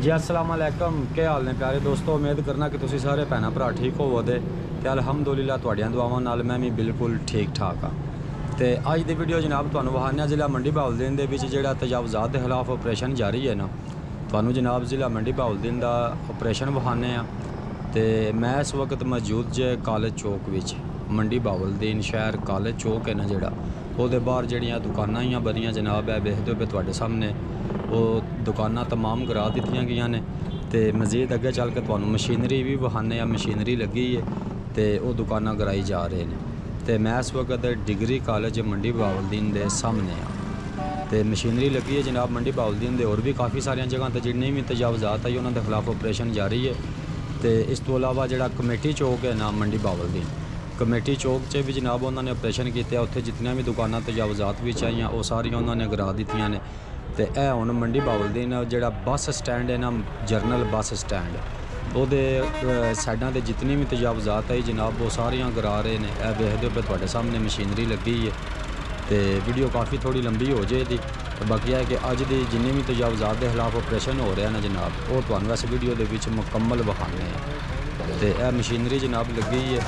जी अस्सलाम वालेकुम, क्या हाल ने प्यारे दोस्तों। उम्मीद करना कि तुसी सारे भैन भरा ठीक होवोगे ते अलहमदुलिल्लाह तुहाड़ियां दुआवां नाल मैं भी बिल्कुल ठीक ठाक हाँ। तो अज दी वीडियो जनाब तुहानूं वहाने ज़िला मंडी बहाउलदीन दे विच जिहड़ा तजावुज़ात के खिलाफ ऑपरेशन जारी है ना, तुहानूं जनाब ज़िला मंडी बहाउलदीन दा ऑपरेशन वहाने आ। तो मैं इस वक्त मौजूद जे कॉलेज चौक विच, मंडी बहाउलदीन शहर कॉलेज चौक है ना जिहड़ा, ਉਹਦੇ बाहर ਜਿਹੜੀਆਂ दुकानां ही बनियां जनाब है वेखदे हो तुहाडे सामने, वो दुकानां तमाम करा दित्तियां गईयां ने। तो मज़ीद अगे चल के तुहानूं मशीनरी भी वहाने आ, मशीनरी लगी है तो वो दुकानां कराई जा रहे हैं। तो मैं इस वक्त डिग्री कॉलेज मंडी बहाउलदीन के सामने आ। तो मशीनरी लगी है जनाब मंडी बहाउलदीन के, होर भी काफ़ी सारिया जगह तो जिन्नी भी तजावुज़ात आई उन्होंने खिलाफ ऑपरेशन जारी है। तो इस तो इलावा जो कमेटी चौक है ना मंडी बहाउलदीन, कमेटी चौक च भी जनाब उन्होंने ऑपरेशन किया, उत्थे जितनियां भी दुकानां तजावुज़ात विच आईयां वो सारियां उन्होंने गिरा दित्तियां ने। तो यह हुण मंडी बहाउलदीन जिहड़ा बस स्टैंड है ना, जरनल बस स्टैंड, ਉਹਦੇ साइडों से जितनी भी तजावुज़ात आई जनाब वो सारियां गिरा रहे हैं। यह देखते हो तुहाडे सामने मशीनरी लगी है। तो वीडियो काफ़ी थोड़ी लंबी हो जाएगी, बाकी है कि अज की जिन्नी भी तजावुज़ात के खिलाफ ऑपरेशन हो रहा है ना जनाब, वो तुहानूं इस वीडियो के विच मुकम्मल विखाने हैं। तो यह मशीनरी जनाब लगी है।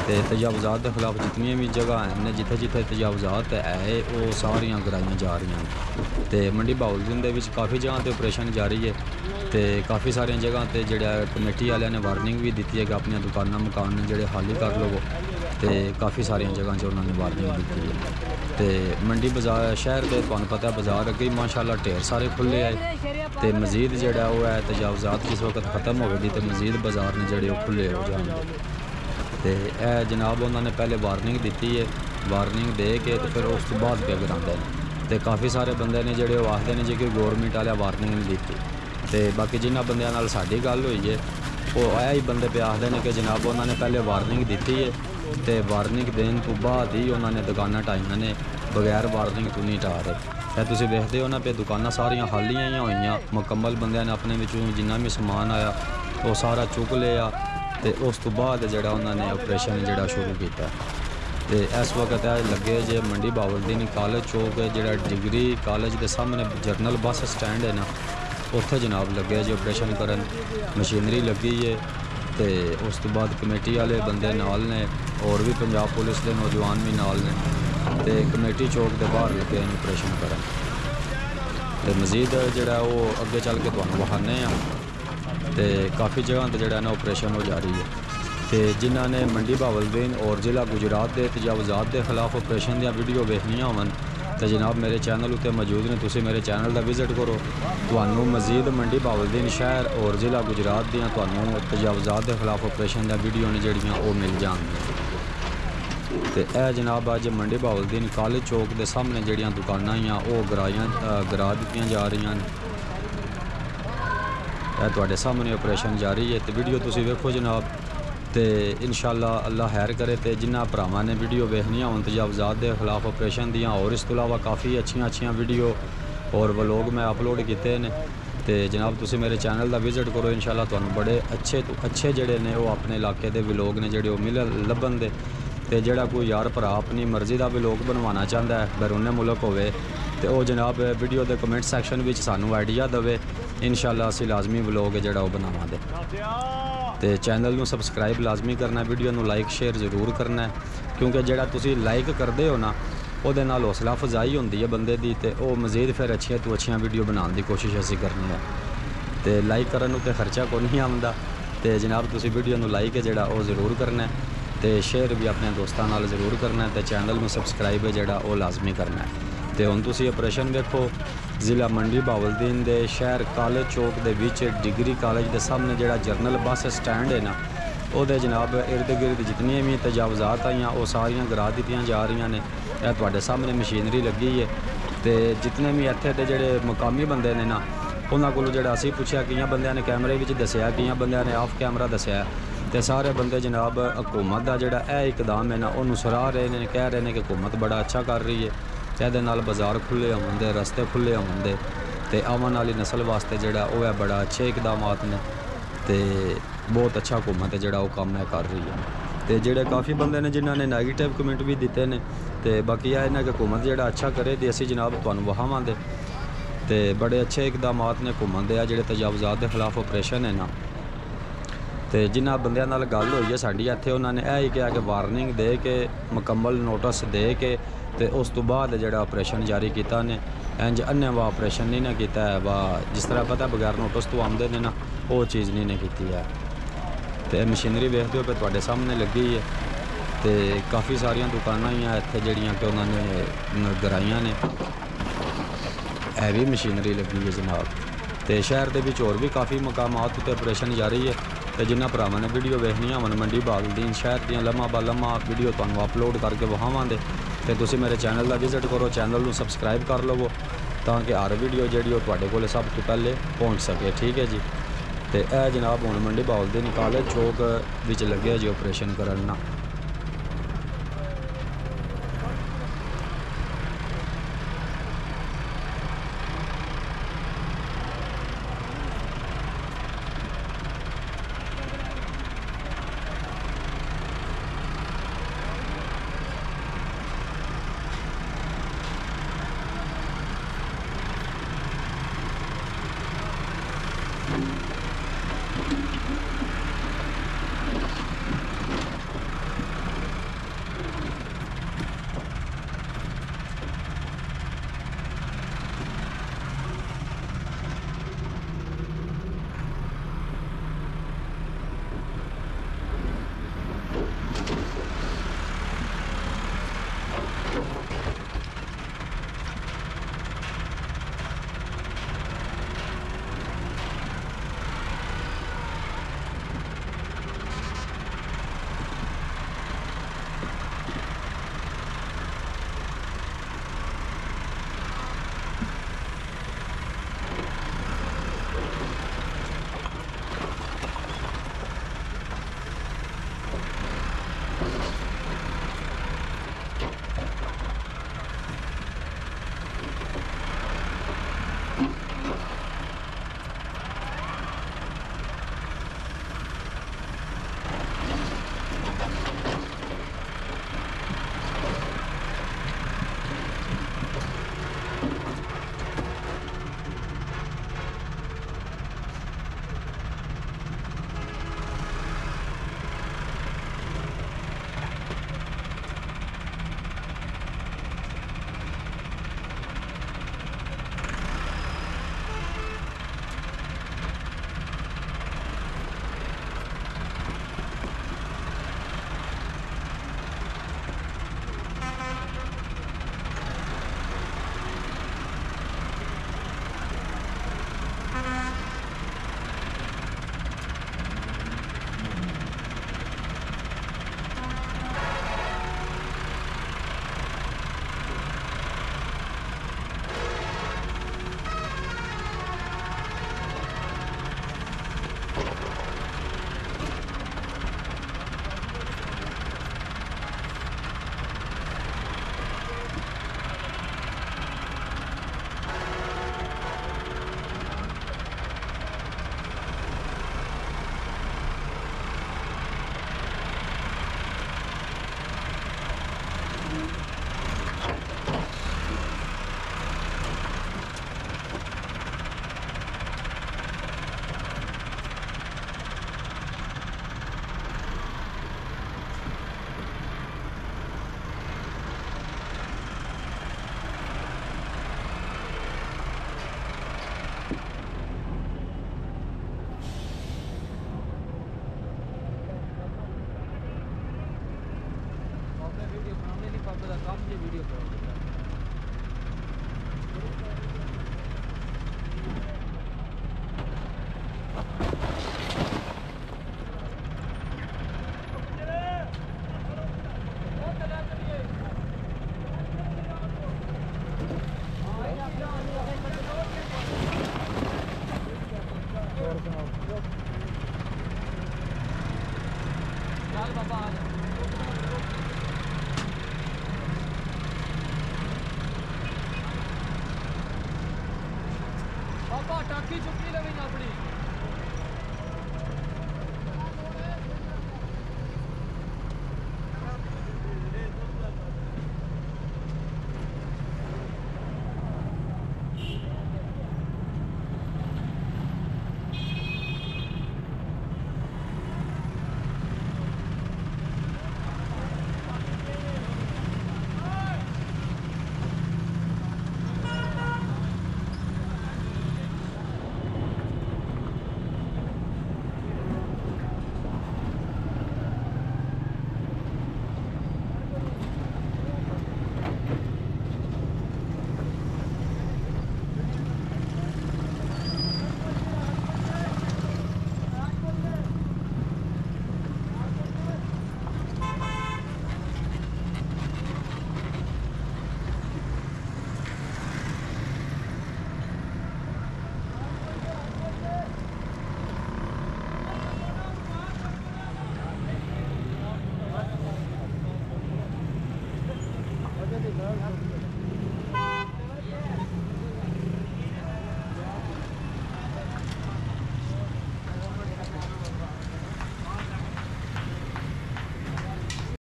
तो तजावुज़ात के खिलाफ जितनी भी जगह हैं जिथे जिथे तजावुज़ात है वो सारियां गिराइयां जा रही हैं। तो मंडी बहाउलदीन दे विच काफ़ी जगह पर ऑपरेशन जारी है। तो काफ़ी सारिया जगह पर जोड़ा कमेटी वाले ने वार्निंग भी दी है कि अपन दुकाना मकान जोड़े खाली कर लवो। तो काफ़ी सारिया जगह उन्होंने वार्निंग दी है। तो मंडी बाज़ार शहर के तुहानूं पता है बाज़ार अगे माशाअल्लाह ढेर सारे खुले आए। तो मज़ीद जोड़ा वो है तजावुज़ात जिस वक्त ख़त्म होगी तो मज़ीद बाज़ार ने जोड़े खुले हो जाएंगे। तो यह जनाब उन्होंने पहले वार्निंग दी है, वार्निंग दे के तो फिर उस तो बाद पे गिराते हैं। तो काफ़ी सारे बंदे ने जोड़े आखते हैं जी कि गौरमेंट वाले वार्निंग नहीं दी। तो बाकी जिन्होंने बंद नाल साडी गल हुई है वो आया ही बंदे पे आखते हैं कि जनाब उन्होंने पहले वार्निंग दी है, तो वार्निंग देने तो बाद ही उन्होंने दुकानां ढाइयां ने, बगैर वार्निंग तो नहीं ढा रहे। तुसीं देखते हो ना पे दुकानां सारियां खालियां ही होईयां, मुकम्मल बंदे ने अपने विचों जिन्ना भी समान आया वो सारा चुक लिया। तो उस तो बाद जोड़ा उन्होंने ऑपरेशन जोड़ा शुरू किया। तो इस वक्त लगे जे मंडी बहाउलदीन कॉलेज चौक जोड़ा डिग्री कॉलेज के सामने जरनल बस स्टैंड है ना, उत्थे जनाब लगे जो ऑपरेशन करन, मशीनरी लगी है। तो उस तो बाद कमेटी वाले बंदे नाल ने, और भी पंजाब पुलिस के नौजवान भी नाल ने। तो कमेटी चौक के बाहर लगे ऑपरेशन करन। तो मज़ीद जोड़ा वो अगे चल के तुहानूं विखाने आ। तो काफ़ी जगह पर जोड़ा ना ऑपरेशन हो जा रही है। तो जिन्हों ने मंडी बहाउलदीन और ज़िला गुजरात के तजावुज़ात के खिलाफ ऑपरेशन दी वीडियो वेखनियां होवन तो जनाब मेरे चैनल उत्ते मौजूद ने, तुसीं मेरे चैनल का विजिट करो। तुहानूं मज़ीद मंडी बहाउलदीन शहर और ज़िला गुजरात दियां तुहानूं तजावुज़ात के खिलाफ ऑपरेशन दी वीडियो ने जड़ियां वो मिल जाएंगी। तो यह जनाब अज मंडी बहाउलदीन कॉलेज चौक के सामने जड़ियां दुकानां ही वो गिरा दित्तियां जा रही हैं। यह तुहाडे सामने ऑपरेशन जारी है। तो वीडियो तुसीं वेखो जनाब। तो इंशाअल्लाह अल्लाह खैर करे। तो जिन्हों भरावां ने वीडियो वेखनियां होन तजावुज़ात के खिलाफ ऑपरेशन दियां, और इस तो इलावा काफ़ी अच्छी वीडियो और व्लॉग मैं अपलोड किए हैं। तो जनाब तुसीं मेरे चैनल का विजिट करो, इंशाअल्लाह तुहानूं बड़े अच्छे जोड़े ने वो अपने इलाके के व्लॉग ने जोड़े मिल लभन दे। तो जोड़ा कोई यार भरा अपनी मर्ज़ी का व्लॉग बनवाना चाहता है बैरूने मुल्क होवे तो वह जनाब वीडियो के कमेंट सैक्शन में सानू आइडिया देवे, इंशाअल्लाह असीं लाजमी व्लॉग जोड़ा वो बनावांगे। तो चैनल में सबसक्राइब लाजमी करना, वीडियो में लाइक शेयर जरूर करना है, क्योंकि जोड़ा तुसीं लाइक करते हो ना वो नाल हौसला अफजाई होंदी है बंदे की। तो वह मज़ीद फिर अच्छिया तो अच्छिया वीडियो बनाने की कोशिश असीं करनी है। तो लाइक करन तो खर्चा को नहीं आंदा। तो जनाब तुसीं वीडियो में लाइक जोड़ा वो जरूर करना है, तो शेयर भी अपने दोस्तों नाल जरूर करना है। तो चैनल में सबसक्राइब जोड़ा वो लाजमी करना है। तो हुण तुसीं ऑपरेशन देखो ज़िला मंडी बहाउलदीन के शहर कॉलेज चौक के विच डिग्री कॉलेज के सामने जोड़ा जरनल बस स्टैंड है ना, वो जनाब इर्द गिर्द जितनी भी तजावुज़ात आईयां वो सारियां गिरा दित्तियां जा रही ने। यह तुहाडे सामने मशीनरी लगी है। तो जितने भी इत्थे दे जोड़े मुकामी बंदे ने ना उन्होंने कोलों जोड़ा असीं पुछया, कई बंदियां ने कैमरे विच दस्सिया, कई बंदियां ने ऑफ कैमरा दस्सिया। तो सारे बंदे जनाब हुकूमत का जोड़ा इकदाम है ना उन्होंने सराह रहे हैं, कह रहे हैं कि हुकूमत बड़ा अच्छा कर रही है। ਇਹਦੇ ਨਾਲ बाज़ार खुले होंगे, रस्ते खुले होंगे, तो आवन वाली नस्ल वास्ते जोड़ा वो है बड़ा अच्छे इकदामात ने। तो बहुत अच्छा हुकूमत है जोड़ा वो काम है कर रही है। तो जोड़े काफ़ी बंदे ने जिन्होंने नैगेटिव कमेंट भी दिते हैं। तो बाकी यह है कि हुकूमत जोड़ा अच्छा करे तो असीं जनाब तुहानूं वहावांगे। तो बड़े अच्छे इकदामात ने घूमन दे ਜਿਹੜੇ ਤਜਾਵਜ਼ਾਤ ਦੇ ਖਿਲਾਫ ਆਪਰੇਸ਼ਨ है ना। तो जिन्होंने बंदियां नाल गल हुई है साड़ी इत्थे उन्होंने यह ही कहा कि वार्निंग दे के मुकम्मल नोटिस दे के तो उस तो बाद जोड़ा ऑपरेशन जारी किया ने। इंज अन्ने वा ऑपरेशन नहीं ना किया है वा जिस तरह पता बगैर नोटिस तो आमदे ने ना वो चीज़ नहीं ने की है। तो मशीनरी वेखते हो पे तुहाडे सामने लगी है। तो काफ़ी सारिया दुकाना ही इत्थे जड़ियाँ कि उन्होंने गराइयाँ ने हैवी मशीनरी लगी है जनाब। तो शहर के विच होर भी काफ़ी मकामात उत्ते ऑपरेशन जारी है। तो जिन्होंने भरावां ने वीडियो वेखनी होवन मंडी बहाउद्दीन शहर दी लम्हा बा लम्हा वीडियो तुहानूं अपलोड करके विखावांगे। तो तुसीं मेरे चैनल का विजिट करो, चैनल को सबसक्राइब कर लवो ताकि हर वीडियो जी तुहाडे कोल सब तो पहले पहुँच सके। ठीक है जी। तो यह जनाब हुण मंडी बहाउद्दीन कॉलेज चौक विच लगे जी ऑपरेशन करना। बाबा टाकी चुकी लगी अपनी